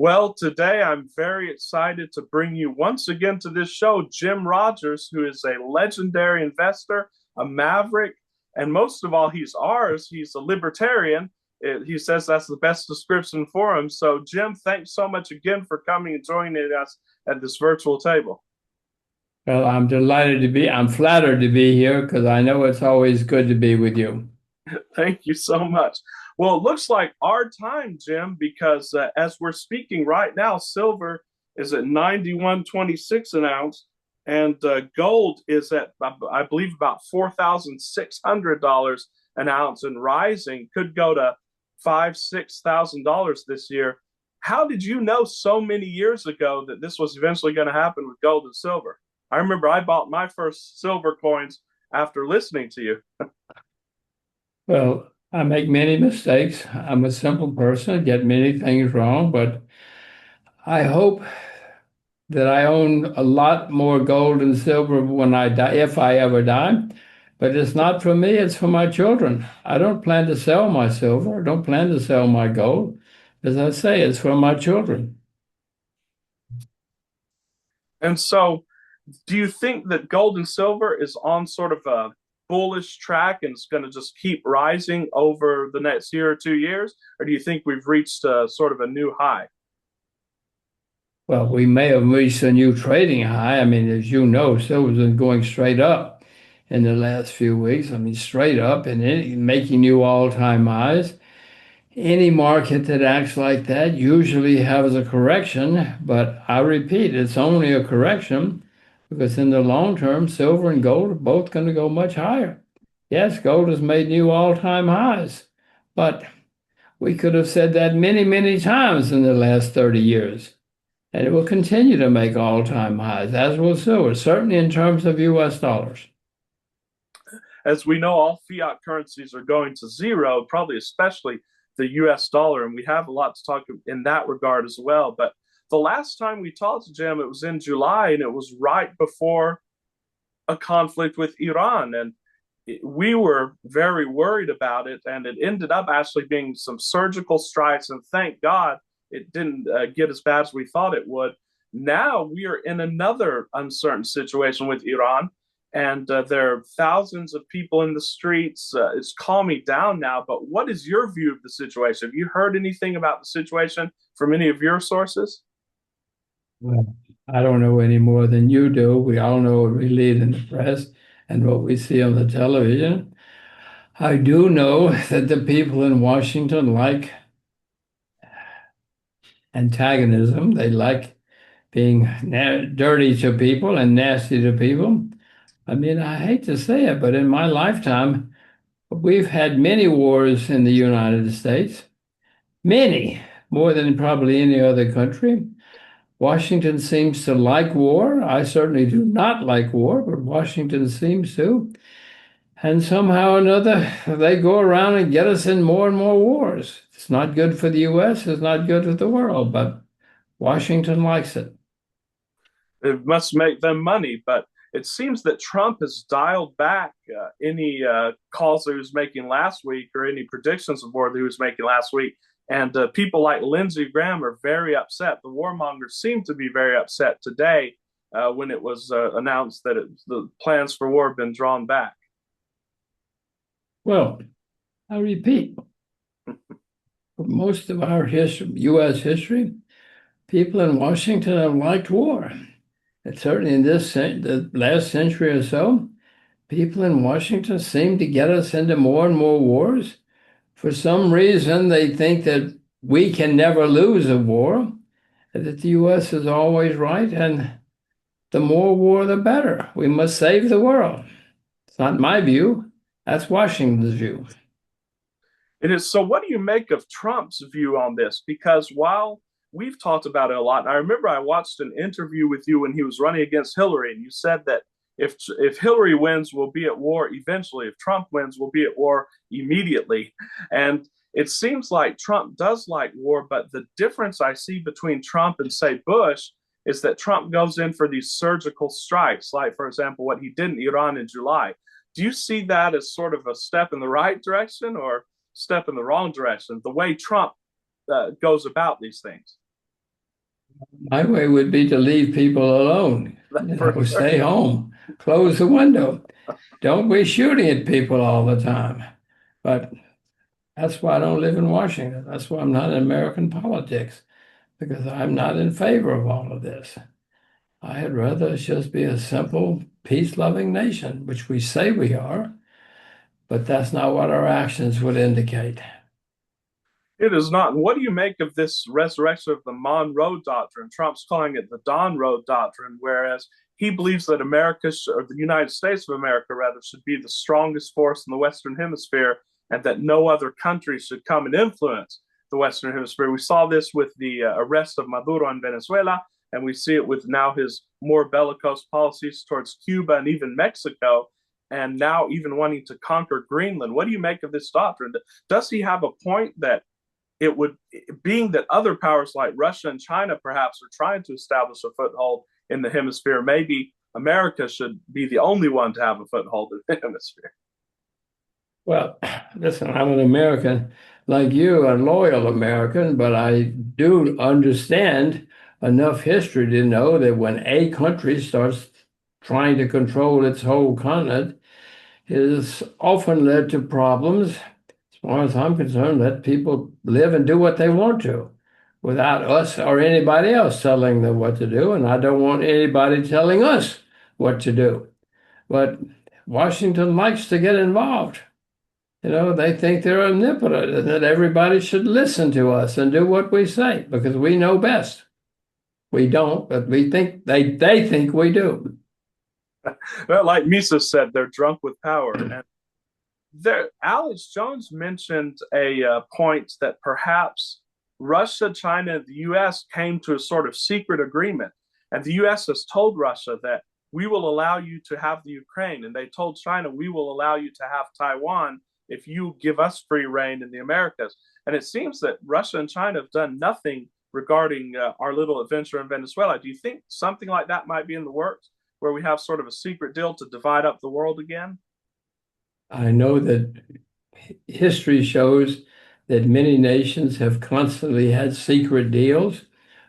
Well, today I'm very excited to bring you once again to this show Jim Rogers, who is a legendary investor, a maverick, and most of all, he's ours. He's a libertarian. He says that's the best description for him. So, Jim, thanks so much again for coming and joining us at this virtual table. Well, I'm flattered to be here because I know it's always good to be with you. Thank you so much. Well, it looks like our time, Jim, because as we're speaking right now, silver is at 91.26 an ounce, and gold is at, I believe, about $4,600 an ounce and rising. Could go to $5,000, $6,000 this year. How did you know so many years ago that this was eventually going to happen with gold and silver? I remember I bought my first silver coins after listening to you. Well, I make many mistakes. I'm a simple person, get many things wrong, but I hope that I own a lot more gold and silver when I die, if I ever die. But it's not for me, it's for my children. I don't plan to sell my silver, I don't plan to sell my gold. As I say, it's for my children. And so, do you think that gold and silver is on sort of a bullish track and it's going to just keep rising over the next year or 2 years? Or do you think we've reached sort of a new high? Well, we may have reached a new trading high. I mean, as you know, silver's been going straight up in the last few weeks. I mean, straight up and making new all-time highs. Any market that acts like that usually has a correction, but I repeat, it's only a correction because in the long term, silver and gold are both going to go much higher. Yes, gold has made new all-time highs, but we could have said that many, many times in the last 30 years. And it will continue to make all-time highs, as will silver, certainly in terms of US dollars. As we know, all fiat currencies are going to zero, probably especially the US dollar. And we have a lot to talk in that regard as well. But the last time we talked, Jim, it was in July and it was right before a conflict with Iran. And we were very worried about it. And it ended up actually being some surgical strikes. And thank God it didn't get as bad as we thought it would. Now we are in another uncertain situation with Iran. And there are thousands of people in the streets. It's calming down now. But what is your view of the situation? Have you heard anything about the situation from any of your sources? Well, I don't know any more than you do. We all know what we read in the press and what we see on the television. I do know that the people in Washington like antagonism. They like being dirty to people and nasty to people. I mean, I hate to say it, but in my lifetime, we've had many wars in the United States, many, more than probably any other country. Washington seems to like war. I certainly do not like war, but Washington seems to. And somehow or another, they go around and get us in more and more wars. It's not good for the US, it's not good for the world, but Washington likes it. It must make them money, but it seems that Trump has dialed back any calls that he was making last week or any predictions of war that he was making last week. And people like Lindsey Graham are very upset. The warmongers seem to be very upset today when it was announced that the plans for war have been drawn back. Well, I repeat, for most of our history, US history, people in Washington have liked war. And certainly in the last century or so, people in Washington seem to get us into more and more wars. For some reason, they think that we can never lose a war, that the US is always right, and the more war, the better. We must save the world. It's not my view, that's Washington's view. It is. So, what do you make of Trump's view on this? Because while we've talked about it a lot, and I remember I watched an interview with you when he was running against Hillary, and you said that if Hillary wins, we'll be at war eventually. If Trump wins, we'll be at war immediately. And it seems like Trump does like war, but the difference I see between Trump and say Bush is that Trump goes in for these surgical strikes, like for example what he did in Iran in July. Do you see that as sort of a step in the right direction or step in the wrong direction, the way Trump goes about these things? My way would be to leave people alone. For sure. Stay home, close the window. Don't be shooting at people all the time. But that's why I don't live in Washington. That's why I'm not in American politics, because I'm not in favor of all of this. I'd rather us just be a simple, peace-loving nation, which we say we are, but that's not what our actions would indicate. It is not. And what do you make of this resurrection of the Monroe Doctrine? Trump's calling it the Don Road Doctrine, whereas he believes that America, or the United States of America, rather, should be the strongest force in the Western Hemisphere, and that no other country should come and influence the Western Hemisphere. We saw this with the arrest of Maduro in Venezuela, and we see it with now his more bellicose policies towards Cuba and even Mexico, and now even wanting to conquer Greenland. What do you make of this doctrine? Does he have a point that it would, being that other powers like Russia and China perhaps are trying to establish a foothold in the hemisphere, maybe America should be the only one to have a foothold in the hemisphere? Well, listen, I'm an American like you, a loyal American, but I do understand enough history to know that when a country starts trying to control its whole continent, it has often led to problems. As far as I'm concerned, let people live and do what they want to without us or anybody else telling them what to do. And I don't want anybody telling us what to do. But Washington likes to get involved. They think they're omnipotent and that everybody should listen to us and do what we say because we know best. We don't, but we think they think we do. Well, like Mises said, they're drunk with power. And there, Alex Jones mentioned a point that perhaps Russia, China, and the U.S. came to a sort of secret agreement, and the U.S. has told Russia that we will allow you to have the Ukraine, and they told China we will allow you to have Taiwan if you give us free reign in the Americas. And it seems that Russia and China have done nothing regarding our little adventure in Venezuela. Do you think something like that might be in the works, where we have sort of a secret deal to divide up the world again? I know that history shows that many nations have constantly had secret deals,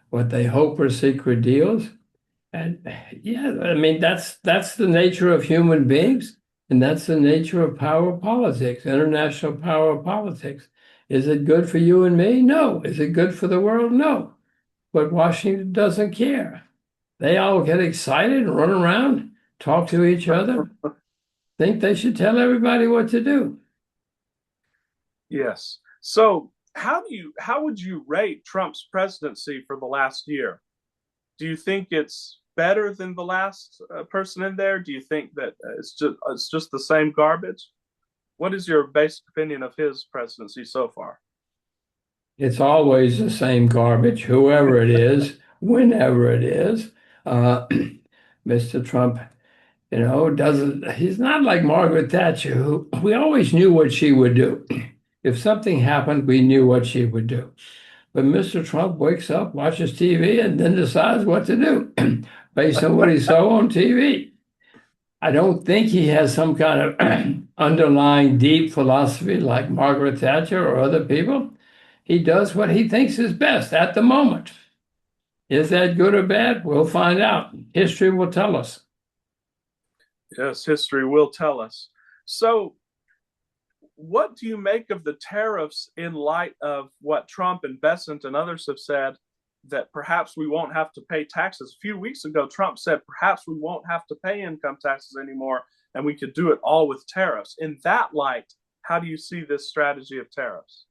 what they hope are secret deals. And yeah, I mean that's the nature of human beings, and that's the nature of power politics, international power politics. Is it good for you and me? No. Is it good for the world? No. But Washington doesn't care. They all get excited and run around, talk to each other, think they should tell everybody what to do. Yes. So how would you rate Trump's presidency for the last year? Do you think it's better than the last person in there? Do you think that it's just the same garbage? What is your basic opinion of his presidency so far? It's always the same garbage, whoever it is, whenever it is. Uh, Mr. Trump, doesn't, he's not like Margaret Thatcher, who we always knew what she would do. If something happened, we knew what she would do. But Mr. Trump wakes up, watches TV, and then decides what to do based on what he saw on TV. I don't think he has some kind of underlying deep philosophy like Margaret Thatcher or other people. He does what he thinks is best at the moment. Is that good or bad? We'll find out. History will tell us. Yes, history will tell us. So, what do you make of the tariffs in light of what Trump and Bessent and others have said that perhaps we won't have to pay taxes? A few weeks ago, Trump said perhaps we won't have to pay income taxes anymore and we could do it all with tariffs. In that light, how do you see this strategy of tariffs?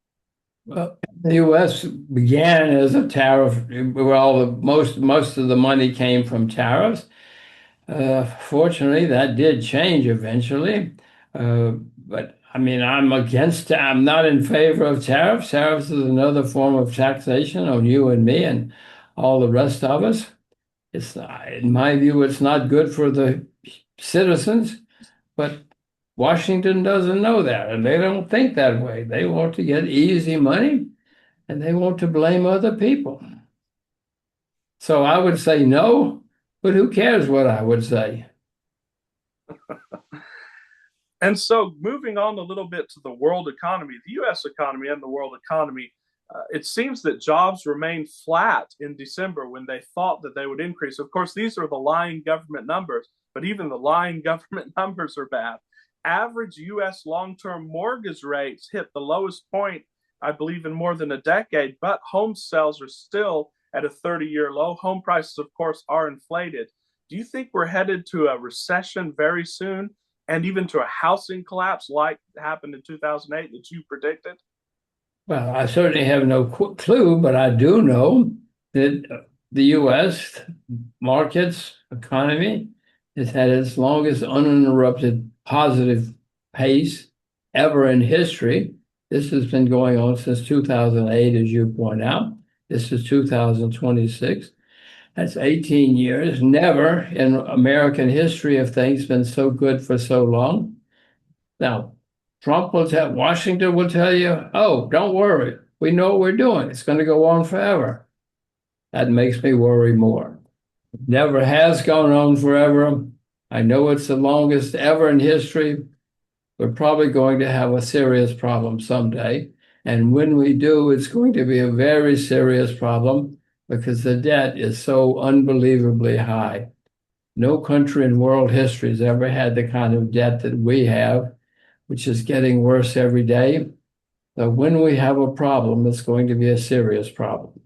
Well, the U.S. began as a tariff. Well, most of the money came from tariffs. Fortunately, that did change eventually. But I mean, I'm not in favor of tariffs. Tariffs is another form of taxation on you and me and all the rest of us. In my view, it's not good for the citizens, but Washington doesn't know that, and they don't think that way. They want to get easy money, and they want to blame other people. So I would say no, but who cares what I would say? And so, moving on a little bit to the world economy, the US economy and the world economy, It seems that jobs remained flat in December when they thought that they would increase. Of course, these are the lying government numbers, but even the lying government numbers are bad. Average U.S. long-term mortgage rates hit the lowest point, I believe, in more than a decade, but home sales are still at a 30-year low. Home prices, of course, are inflated. Do you think we're headed to a recession very soon and even to a housing collapse like happened in 2008 that you predicted? Well, I certainly have no clue, but I do know that the U.S. markets economy has had its longest uninterrupted positive pace ever in history. This has been going on since 2008, as you point out. This is 2026. That's 18 years. Never in American history have things been so good for so long. Now, Washington will tell you, oh, don't worry. We know what we're doing. It's going to go on forever. That makes me worry more. Never has gone on forever. I know it's the longest ever in history. We're probably going to have a serious problem someday. And when we do, it's going to be a very serious problem because the debt is so unbelievably high. No country in world history has ever had the kind of debt that we have, which is getting worse every day. So when we have a problem, it's going to be a serious problem.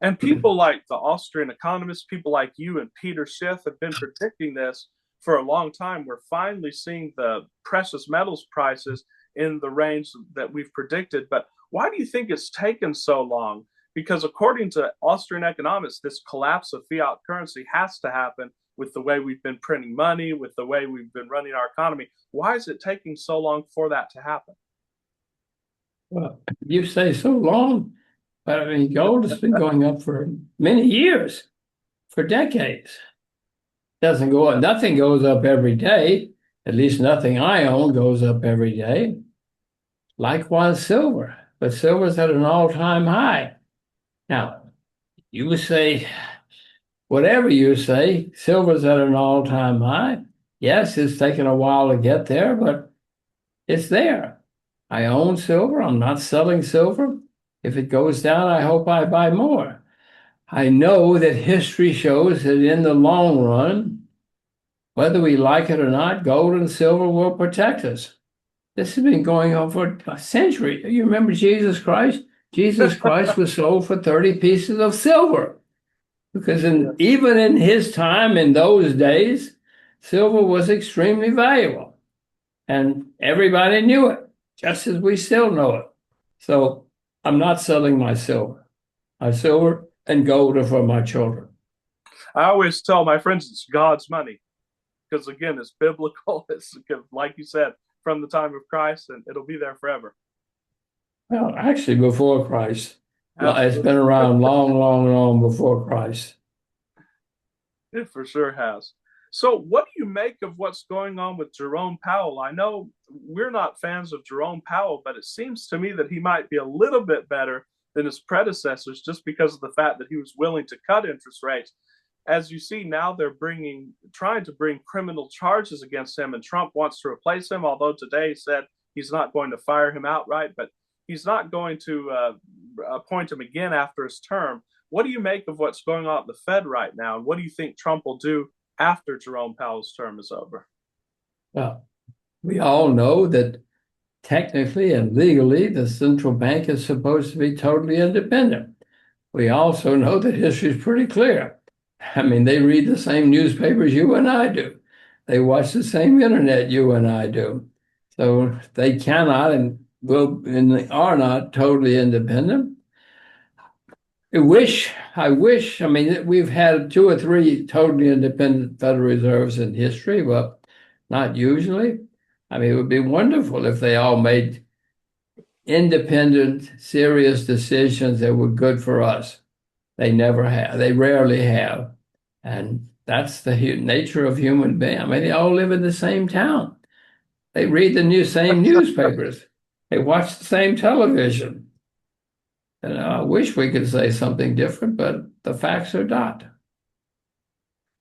And people like the Austrian economists, people like you and Peter Schiff have been predicting this for a long time. We're finally seeing the precious metals prices in the range that we've predicted. But why do you think it's taken so long? Because according to Austrian economists, this collapse of fiat currency has to happen with the way we've been printing money, with the way we've been running our economy. Why is it taking so long for that to happen? Well, you say so long, but I mean, gold has been going up for many years, for decades. Doesn't go up, nothing goes up every day. At least nothing I own goes up every day. Likewise, silver, but silver's at an all-time high. Now, you say, whatever you say, silver's at an all-time high. Yes, it's taken a while to get there, but it's there. I own silver. I'm not selling silver. If it goes down, I hope I buy more. I know that history shows that in the long run, whether we like it or not, gold and silver will protect us. This has been going on for a century. You remember Jesus Christ? Jesus Christ was sold for 30 pieces of silver because even in his time, in those days, silver was extremely valuable and everybody knew it, just as we still know it. So I'm not selling my silver. My silver and gold are for my children. I always tell my friends it's God's money because, again, it's biblical. It's, like you said, from the time of Christ, and it'll be there forever. Well, actually, before Christ. Absolutely. It's been around long, long, long before Christ. It for sure has. So, what do you make of what's going on with Jerome Powell? I know we're not fans of Jerome Powell, but it seems to me that he might be a little bit better than his predecessors just because of the fact that he was willing to cut interest rates. As you see now, they're trying to bring criminal charges against him, and Trump wants to replace him, although today he said he's not going to fire him outright, but he's not going to appoint him again after his term. What do you make of what's going on at the Fed right now, and what do you think Trump will do after Jerome Powell's term is over? Well, we all know that technically and legally, the central bank is supposed to be totally independent. We also know that history is pretty clear. I mean, they read the same newspapers you and I do. They watch the same internet you and I do. So they cannot and they are not totally independent. I wish, I mean, we've had 2 or 3 totally independent Federal Reserves in history, but not usually. I mean, it would be wonderful if they all made independent, serious decisions that were good for us. They never have. They rarely have. And that's the nature of human beings. I mean, they all live in the same town. They read the same newspapers. They watch the same television. And I wish we could say something different, but the facts are not.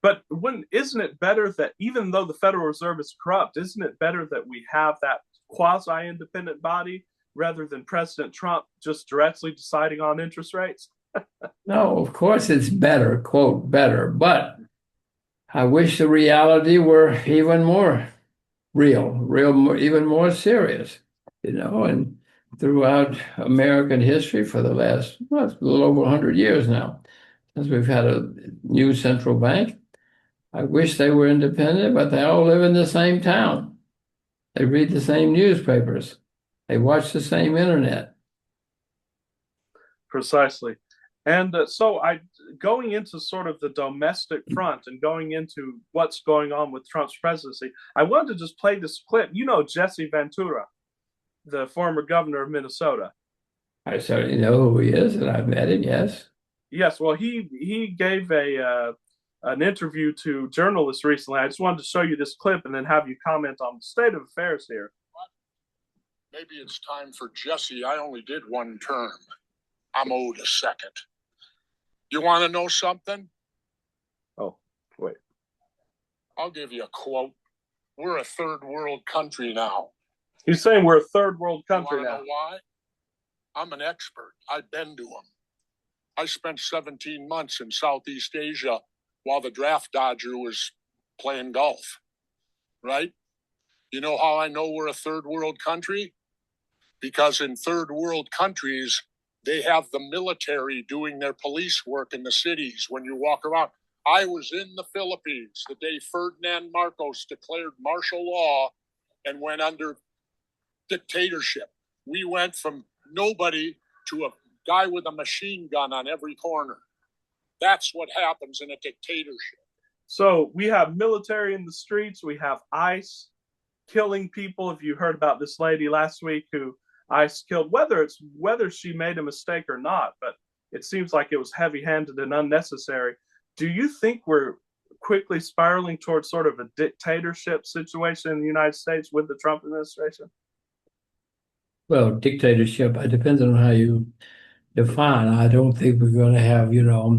But isn't it better that even though the Federal Reserve is corrupt, isn't it better that we have that quasi-independent body rather than President Trump just directly deciding on interest rates? No, of course it's better, quote, better, but I wish the reality were even more real, even more serious, and throughout American history for the last, well, it's a little over 100 years now, since we've had a new central bank. I wish they were independent, but they all live in the same town. They read the same newspapers. They watch the same internet. Precisely. And going into sort of the domestic front and going into what's going on with Trump's presidency, I wanted to just play this clip. You know Jesse Ventura, the former governor of Minnesota. I certainly know who he is, and I've met him, yes. Yes, well, he gave an interview to journalists recently. I just wanted to show you this clip and then have you comment on the state of affairs here. Maybe it's time for Jesse. I only did one term. I'm owed a second. You want to know something? Oh, wait. I'll give you a quote. We're a third world country now. He's saying we're a third world country you now. Know why? I'm an expert. I've been to them. I spent 17 months in Southeast Asia while the draft dodger was playing golf, right? You know how I know we're a third world country? Because in third world countries, they have the military doing their police work in the cities when you walk around. I was in the Philippines the day Ferdinand Marcos declared martial law and went under dictatorship. We went from nobody to a guy with a machine gun on every corner. That's what happens in a dictatorship. So we have military in the streets. We have ICE killing people. If you heard about this lady last week who ICE killed, whether she made a mistake or not, but it seems like it was heavy-handed and unnecessary. Do you think we're quickly spiraling towards sort of a dictatorship situation in the United States with the Trump administration? Well, dictatorship, it depends on how you define. I don't think we're going to have,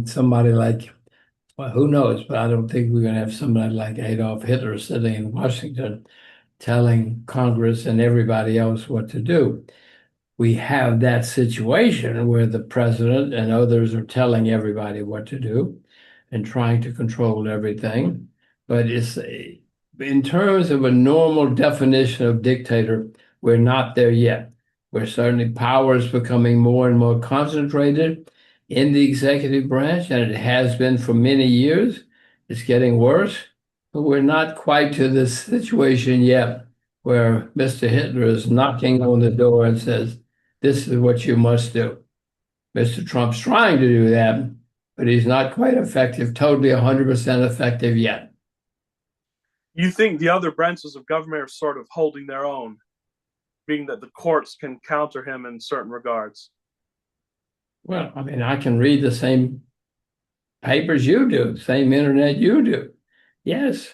somebody like, well, who knows, but I don't think we're going to have somebody like Adolf Hitler sitting in Washington telling Congress and everybody else what to do. We have that situation where the president and others are telling everybody what to do and trying to control everything. But it's in terms of a normal definition of dictator, we're not there yet. Where certainly power is becoming more and more concentrated in the executive branch, and it has been for many years. It's getting worse, but we're not quite to this situation yet where Mr. Hitler is knocking on the door and says, this is what you must do. Mr. Trump's trying to do that, but he's not quite effective, totally 100% effective yet. You think the other branches of government are sort of holding their own, being that the courts can counter him in certain regards? Well, I mean, I can read the same papers you do, same internet you do. Yes,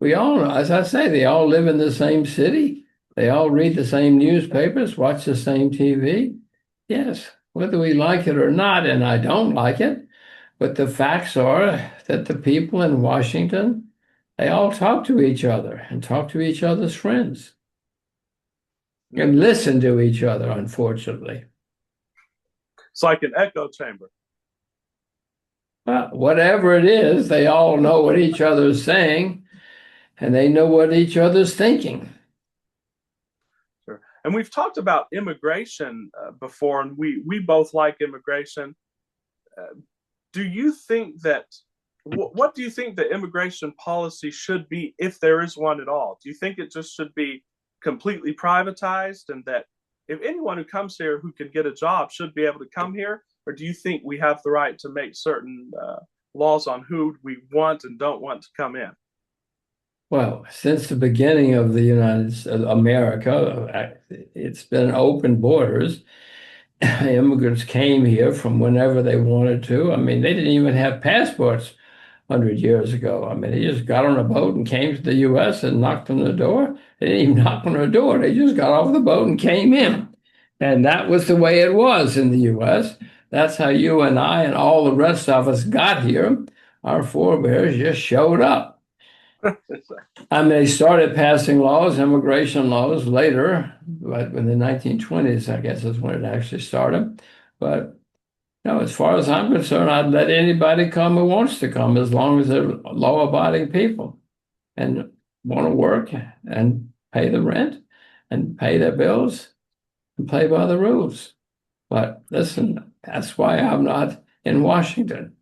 we all, as I say, they all live in the same city. They all read the same newspapers, watch the same TV. Yes, whether we like it or not, and I don't like it, but the facts are that the people in Washington, they all talk to each other and talk to each other's friends and listen to each other, unfortunately. It's like an echo chamber. Well, whatever it is, they all know what each other's saying, and they know what each other's thinking. Sure. And we've talked about immigration before, and we both like immigration. Do you think that, what do you think the immigration policy should be, if there is one at all? Do you think it just should be completely privatized, and that if anyone who comes here who can get a job should be able to come here? Or do you think we have the right to make certain laws on who we want and don't want to come in? Well, since the beginning of the America, it's been open borders. Immigrants came here from whenever they wanted to. I mean, they didn't even have passports 100 years ago. I mean, they just got on a boat and came to the U.S. and knocked on the door. They didn't even knock on the door. They just got off the boat and came in. And that was the way it was in the U.S. That's how you and I and all the rest of us got here. Our forebears just showed up. I mean, they started passing laws, immigration laws later, but in the 1920s, I guess is when it actually started. But no, as far as I'm concerned, I'd let anybody come who wants to come as long as they're law-abiding people and want to work and pay the rent and pay their bills and play by the rules. But listen, that's why I'm not in Washington.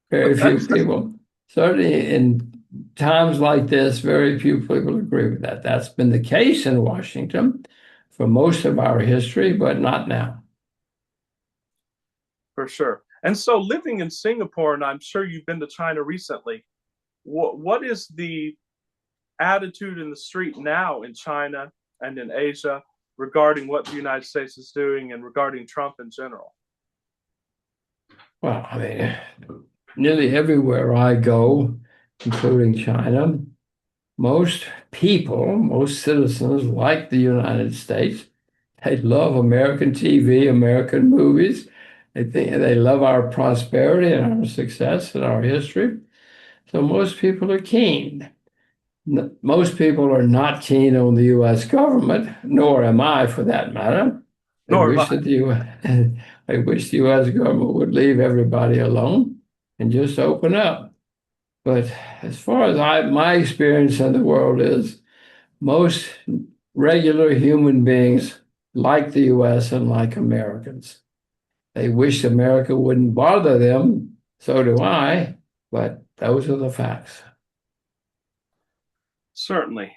Very few people, certainly in times like this, very few people agree with that. That's been the case in Washington for most of our history, but not now. For sure. And so, living in Singapore, and I'm sure you've been to China recently, what is the attitude in the street now in China and in Asia regarding what the United States is doing and regarding Trump in general? Well, I mean, nearly everywhere I go, including China, most people, most citizens like the United States. They love American TV, American movies. They love our prosperity and our success and our history. So most people are keen. Most people are not keen on the U.S. government, nor am I for that matter. They Nor am wish I. that they wish the U.S. government would leave everybody alone and just open up. But as far as my experience in the world is, most regular human beings like the U.S. and like Americans. They wish America wouldn't bother them. So do I, but those are the facts. Certainly.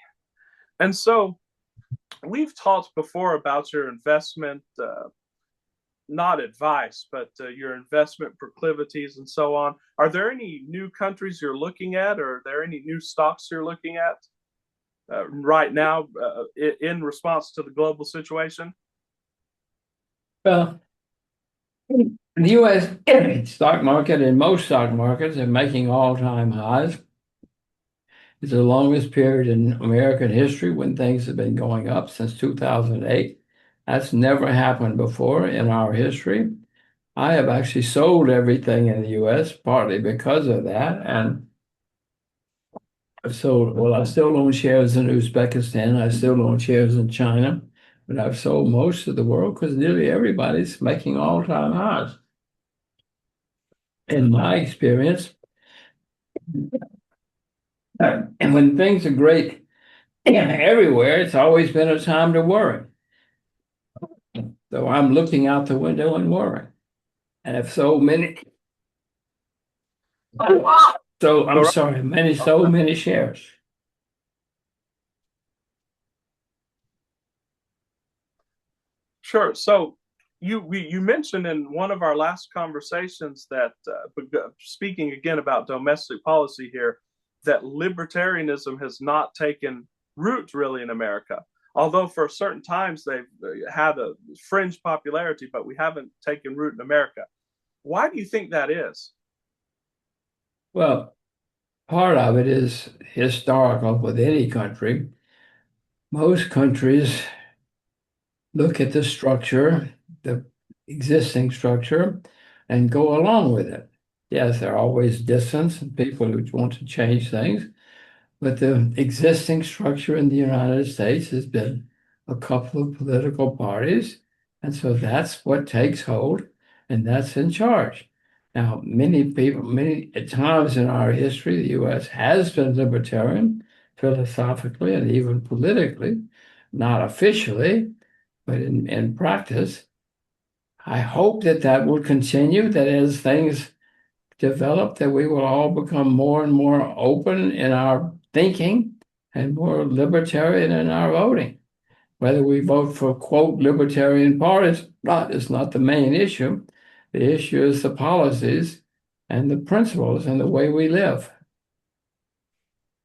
And so, we've talked before about your investment, not advice, but your investment proclivities and so on. Are there any new countries you're looking at, or are there any new stocks you're looking at right now in response to the global situation? Well, the U.S. stock market and most stock markets are making all-time highs. It's the longest period in American history when things have been going up since 2008. That's never happened before in our history. I have actually sold everything in the U.S. partly because of that. And well, I still own shares in Uzbekistan. I still own shares in China, but I've sold most of the world because nearly everybody's making all-time highs. In my experience, and when things are great everywhere, it's always been a time to worry. So I'm looking out the window and worrying. And if so many, so I'm sorry, so many shares. Sure. So you mentioned in one of our last conversations that speaking again about domestic policy here, that libertarianism has not taken root really in America. Although for certain times they've had a fringe popularity, but we haven't taken root in America. Why do you think that is? Well, part of it is historical with any country. Most countries look at the structure, the existing structure, and go along with it. Yes, there are always dissents and people who want to change things, but the existing structure in the United States has been a couple of political parties, and so that's what takes hold, and that's in charge. Now, many times in our history, the U.S. has been libertarian philosophically and even politically, not officially, but in practice. I hope that that will continue, that as things develop, that we will all become more and more open in our thinking and more libertarian in our voting. Whether we vote for, quote, libertarian parties, not is not the main issue. The issue is the policies and the principles and the way we live.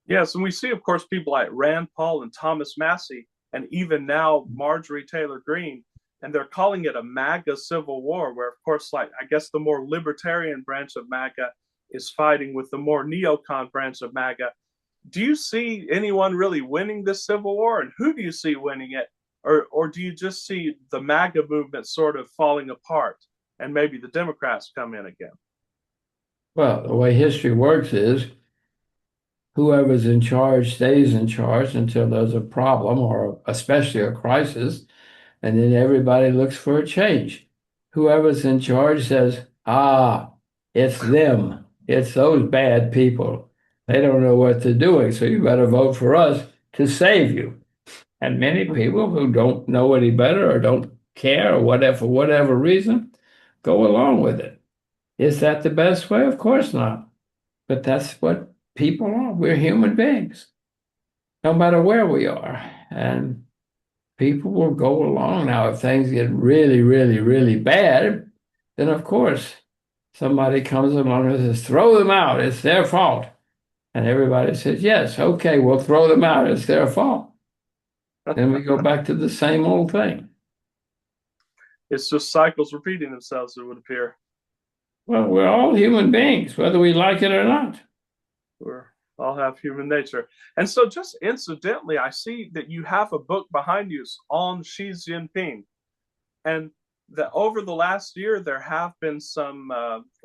Yes, and we see, of course, people like Rand Paul and Thomas Massey, and even now Marjorie Taylor Greene, and they're calling it a MAGA civil war, where, of course, like I guess the more libertarian branch of MAGA is fighting with the more neocon branch of MAGA. Do you see anyone really winning this civil war, and who do you see winning it, or do you just see the MAGA movement sort of falling apart, and maybe the Democrats come in again? Well, the way history works is whoever's in charge stays in charge until there's a problem or especially a crisis, and then everybody looks for a change. Whoever's in charge says, ah, it's them. It's those bad people. They don't know what they're doing, so you better vote for us to save you. And many people who don't know any better or don't care or whatever, for whatever reason, go along with it. Is that the best way? Of course not. But that's what people are. We're human beings, no matter where we are. And people will go along. Now, if things get really, really, really bad, then of course somebody comes along and says, throw them out. It's their fault. And everybody says, yes, okay, we'll throw them out. It's their fault. Then we go back to the same old thing. It's just cycles repeating themselves, it would appear. Well, we're all human beings, whether we like it or not. We all have human nature. And so, just incidentally, I see that you have a book behind you on Xi Jinping. And that over the last year, there have been some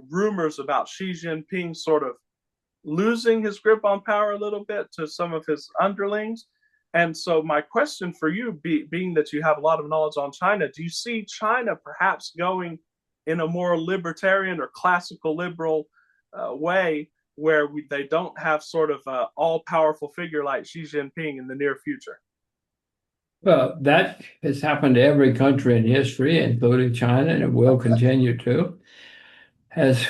rumors about Xi Jinping sort of losing his grip on power a little bit to some of his underlings. And so, my question for you, being that you have a lot of knowledge on China, do you see China perhaps going in a more libertarian or classical liberal way where they don't have sort of an all-powerful figure like Xi Jinping in the near future? Well, that has happened to every country in history, including China, and it will continue to. As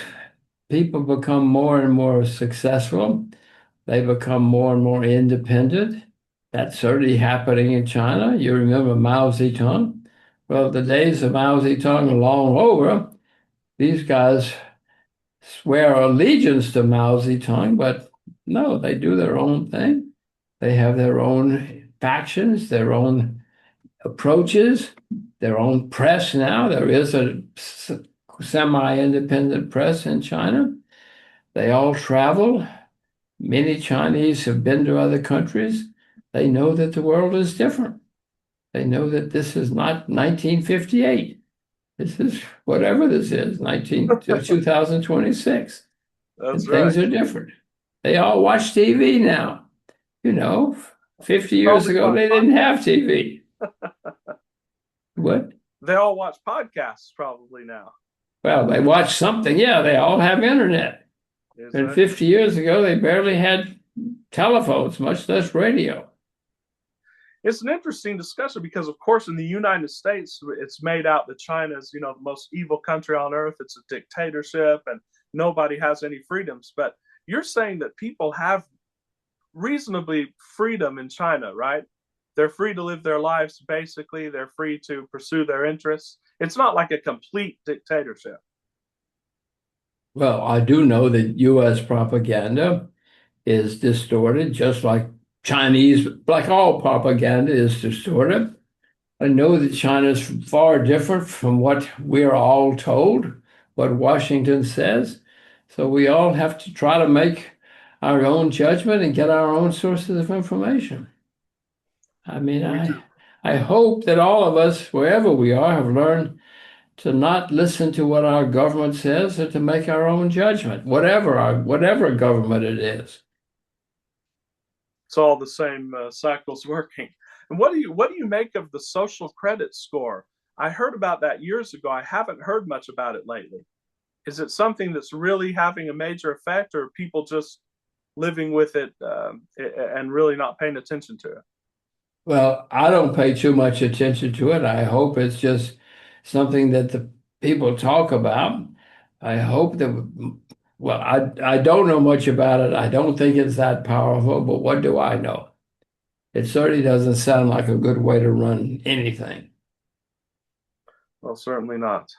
people become more and more successful, they become more and more independent. That's certainly happening in China. You remember Mao Zedong? Well, the days of Mao Zedong are long over. These guys swear allegiance to Mao Zedong, but no, they do their own thing. They have their own factions, their own approaches, their own press now. There is a semi-independent press in China. They all travel. Many Chinese have been to other countries. They know that the world is different. They know that this is not 1958. This is whatever this is, 2026. That's and things right. are different. They all watch TV now. 50 years ago, they didn't have TV. What? They all watch podcasts probably now. Well, they watch something. Yeah, they all have internet. And 50 years ago, they barely had telephones, much less radio. It's an interesting discussion because, of course, in the United States, it's made out that China is, the most evil country on earth. It's a dictatorship and nobody has any freedoms. But you're saying that people have reasonably freedom in China, right? They're free to live their lives, basically. They're free to pursue their interests. It's not like a complete dictatorship. Well, I do know that U.S. propaganda is distorted, just like Chinese, like all propaganda is distorted. I know that China is far different from what we're all told, what Washington says. So we all have to try to make our own judgment and get our own sources of information. I mean, I hope that all of us, wherever we are, have learned to not listen to what our government says or to make our own judgment, whatever government it is. It's all the same cycles working. And what do you make of the social credit score? I heard about that years ago. I haven't heard much about it lately. Is it something that's really having a major effect, or are people just living with it and really not paying attention to it? Well, I don't pay too much attention to it. I hope it's just something that the people talk about. I hope that, well, I don't know much about it. I don't think it's that powerful, but what do I know? It certainly doesn't sound like a good way to run anything. Well, certainly not.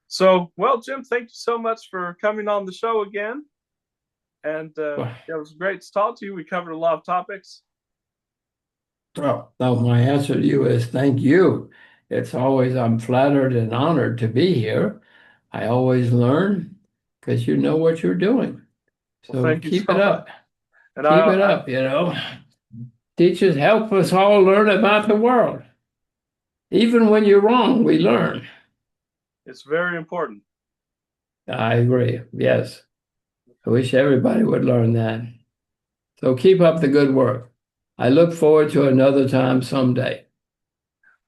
So, well, Jim, thank you so much for coming on the show again. And it was great to talk to you. We covered a lot of topics. Well, no, my answer to you is thank you. I'm flattered and honored to be here. I always learn because you know what you're doing. So well, keep it up. And keep it up, Teachers help us all learn about the world. Even when you're wrong, we learn. It's very important. I agree. Yes. I wish everybody would learn that. So keep up the good work. I look forward to another time someday.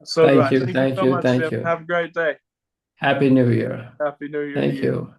So do Thank I. you, Thank you thank so you, much, thank Jim. you. Have a great day. Happy New Year. Happy New Year to Thank you. you.